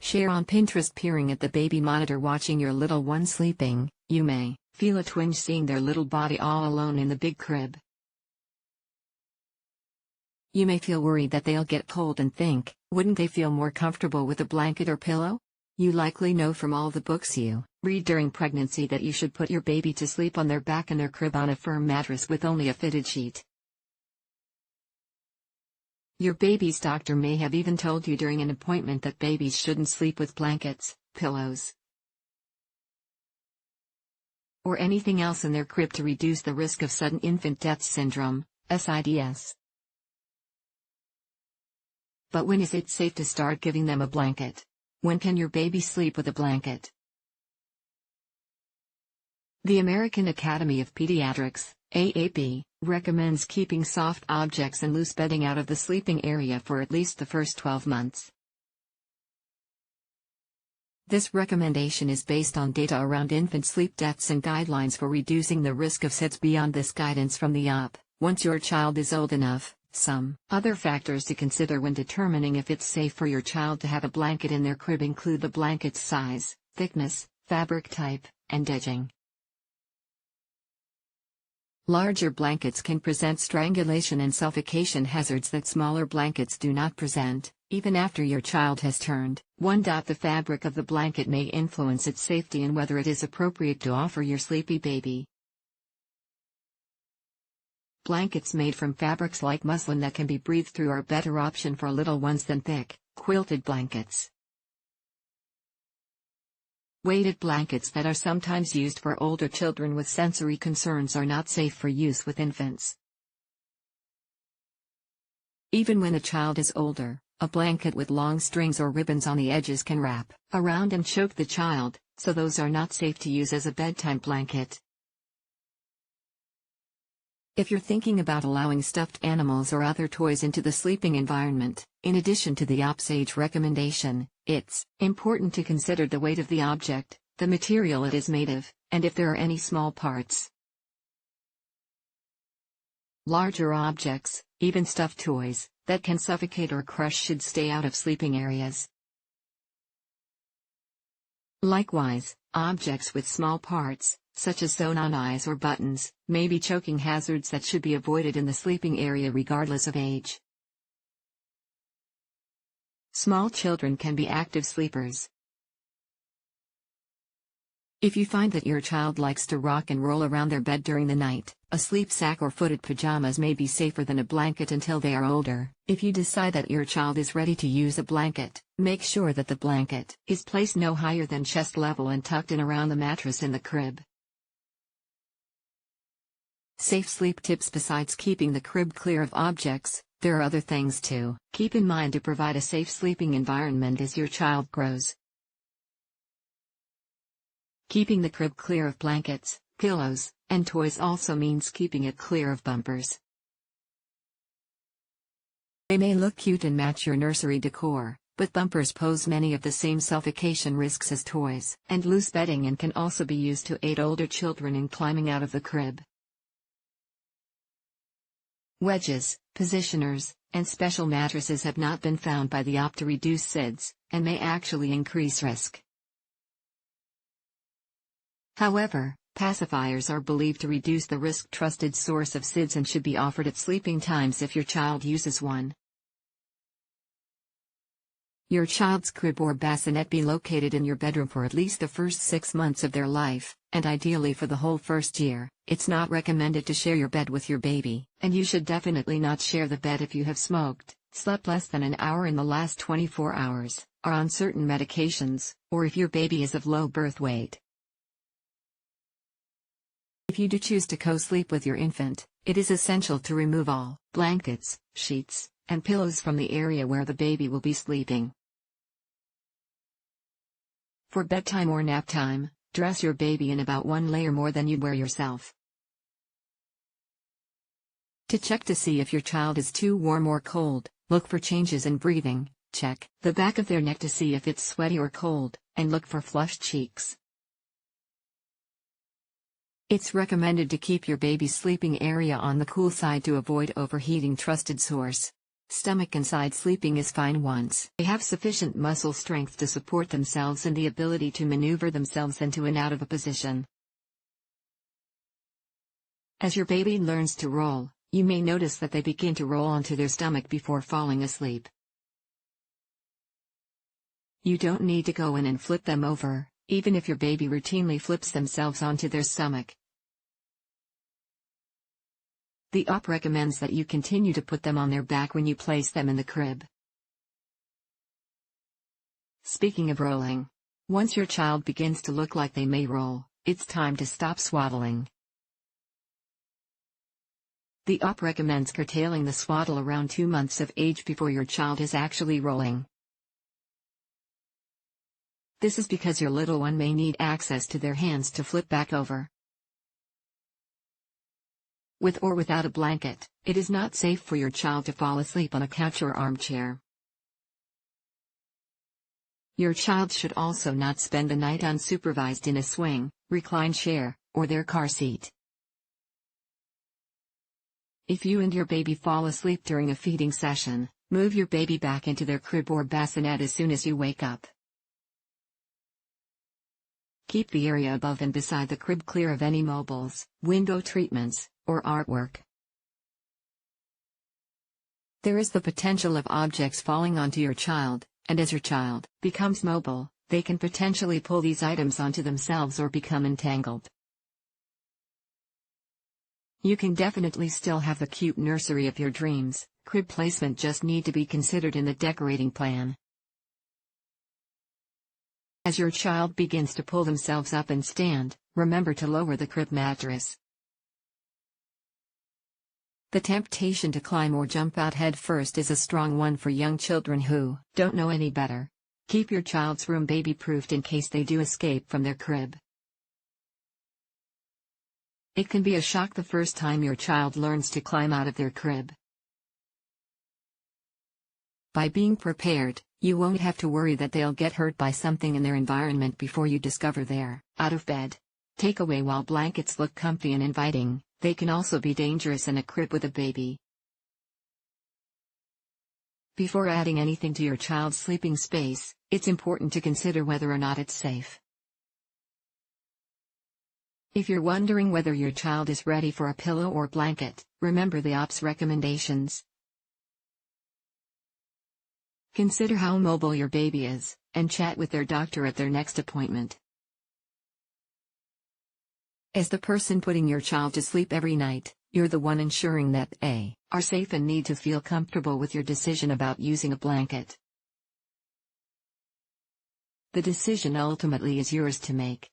Share on Pinterest. Peering at the baby monitor, watching your little one sleeping, you may feel a twinge seeing their little body all alone in the big crib. You may feel worried that they'll get cold and think, wouldn't they feel more comfortable with a blanket or pillow? You likely know from all the books you read during pregnancy that you should put your baby to sleep on their back in their crib on a firm mattress with only a fitted sheet. Your baby's doctor may have even told you during an appointment that babies shouldn't sleep with blankets, pillows, or anything else in their crib to reduce the risk of sudden infant death syndrome, SIDS. But when is it safe to start giving them a blanket? When can your baby sleep with a blanket? The American Academy of Pediatrics, AAP, recommends keeping soft objects and loose bedding out of the sleeping area for at least the first 12 months. This recommendation is based on data around infant sleep deaths and guidelines for reducing the risk of SIDS. Beyond this guidance from the OP, once your child is old enough, some other factors to consider when determining if it's safe for your child to have a blanket in their crib include the blanket's size, thickness, fabric type, and edging. Larger blankets can present strangulation and suffocation hazards that smaller blankets do not present, even after your child has turned 1. The fabric of the blanket may influence its safety and whether it is appropriate to offer your sleepy baby. Blankets made from fabrics like muslin that can be breathed through are a better option for little ones than thick, quilted blankets. Weighted blankets that are sometimes used for older children with sensory concerns are not safe for use with infants. Even when a child is older, a blanket with long strings or ribbons on the edges can wrap around and choke the child, so those are not safe to use as a bedtime blanket. If you're thinking about allowing stuffed animals or other toys into the sleeping environment, in addition to the OPS age recommendation, it's important to consider the weight of the object, the material it is made of, and if there are any small parts. Larger objects, even stuffed toys, that can suffocate or crush should stay out of sleeping areas. Likewise, objects with small parts, such as sewn-on eyes or buttons, may be choking hazards that should be avoided in the sleeping area regardless of age. Small children can be active sleepers. If you find that your child likes to rock and roll around their bed during the night, a sleep sack or footed pajamas may be safer than a blanket until they are older. If you decide that your child is ready to use a blanket, make sure that the blanket is placed no higher than chest level and tucked in around the mattress in the crib. Safe sleep tips. Besides keeping the crib clear of objects, there are other things to keep in mind to provide a safe sleeping environment as your child grows. Keeping the crib clear of blankets, pillows, and toys also means keeping it clear of bumpers. They may look cute and match your nursery decor, but bumpers pose many of the same suffocation risks as toys and loose bedding and can also be used to aid older children in climbing out of the crib. Wedges, positioners, and special mattresses have not been found by the OP to reduce SIDS, and may actually increase risk. However, pacifiers are believed to reduce the risk. Trusted source of SIDS and should be offered at sleeping times if your child uses one. Your child's crib or bassinet be located in your bedroom for at least the first 6 months of their life, and ideally for the whole first year. It's not recommended to share your bed with your baby, and you should definitely not share the bed if you have smoked, slept less than an hour in the last 24 hours, are on certain medications, or if your baby is of low birth weight. If you do choose to co-sleep with your infant, it is essential to remove all blankets, sheets, and pillows from the area where the baby will be sleeping. For bedtime or nap time, dress your baby in about 1 layer more than you'd wear yourself. To check to see if your child is too warm or cold, look for changes in breathing, check the back of their neck to see if it's sweaty or cold, and look for flushed cheeks. It's recommended to keep your baby's sleeping area on the cool side to avoid overheating. Trusted source. Stomach and side sleeping is fine once they have sufficient muscle strength to support themselves and the ability to maneuver themselves into and out of a position. As your baby learns to roll, you may notice that they begin to roll onto their stomach before falling asleep. You don't need to go in and flip them over, even if your baby routinely flips themselves onto their stomach. The OP recommends that you continue to put them on their back when you place them in the crib. Speaking of rolling, once your child begins to look like they may roll, it's time to stop swaddling. The OP recommends curtailing the swaddle around 2 months of age before your child is actually rolling. This is because your little one may need access to their hands to flip back over. With or without a blanket, it is not safe for your child to fall asleep on a couch or armchair. Your child should also not spend the night unsupervised in a swing, recline chair, or their car seat. If you and your baby fall asleep during a feeding session, move your baby back into their crib or bassinet as soon as you wake up. Keep the area above and beside the crib clear of any mobiles, window treatments, or artwork. There is the potential of objects falling onto your child, and as your child becomes mobile, they can potentially pull these items onto themselves or become entangled. You can definitely still have the cute nursery of your dreams. Crib placement just need to be considered in the decorating plan. As your child begins to pull themselves up and stand, remember to lower the crib mattress. The temptation to climb or jump out head first is a strong one for young children who don't know any better. Keep your child's room baby-proofed in case they do escape from their crib. It can be a shock the first time your child learns to climb out of their crib. By being prepared, you won't have to worry that they'll get hurt by something in their environment before you discover they're out of bed. Takeaway: while blankets look comfy and inviting, they can also be dangerous in a crib with a baby. Before adding anything to your child's sleeping space, it's important to consider whether or not it's safe. If you're wondering whether your child is ready for a pillow or blanket, remember the OPS recommendations. Consider how mobile your baby is, and chat with their doctor at their next appointment. As the person putting your child to sleep every night, you're the one ensuring that they are safe and need to feel comfortable with your decision about using a blanket. The decision ultimately is yours to make.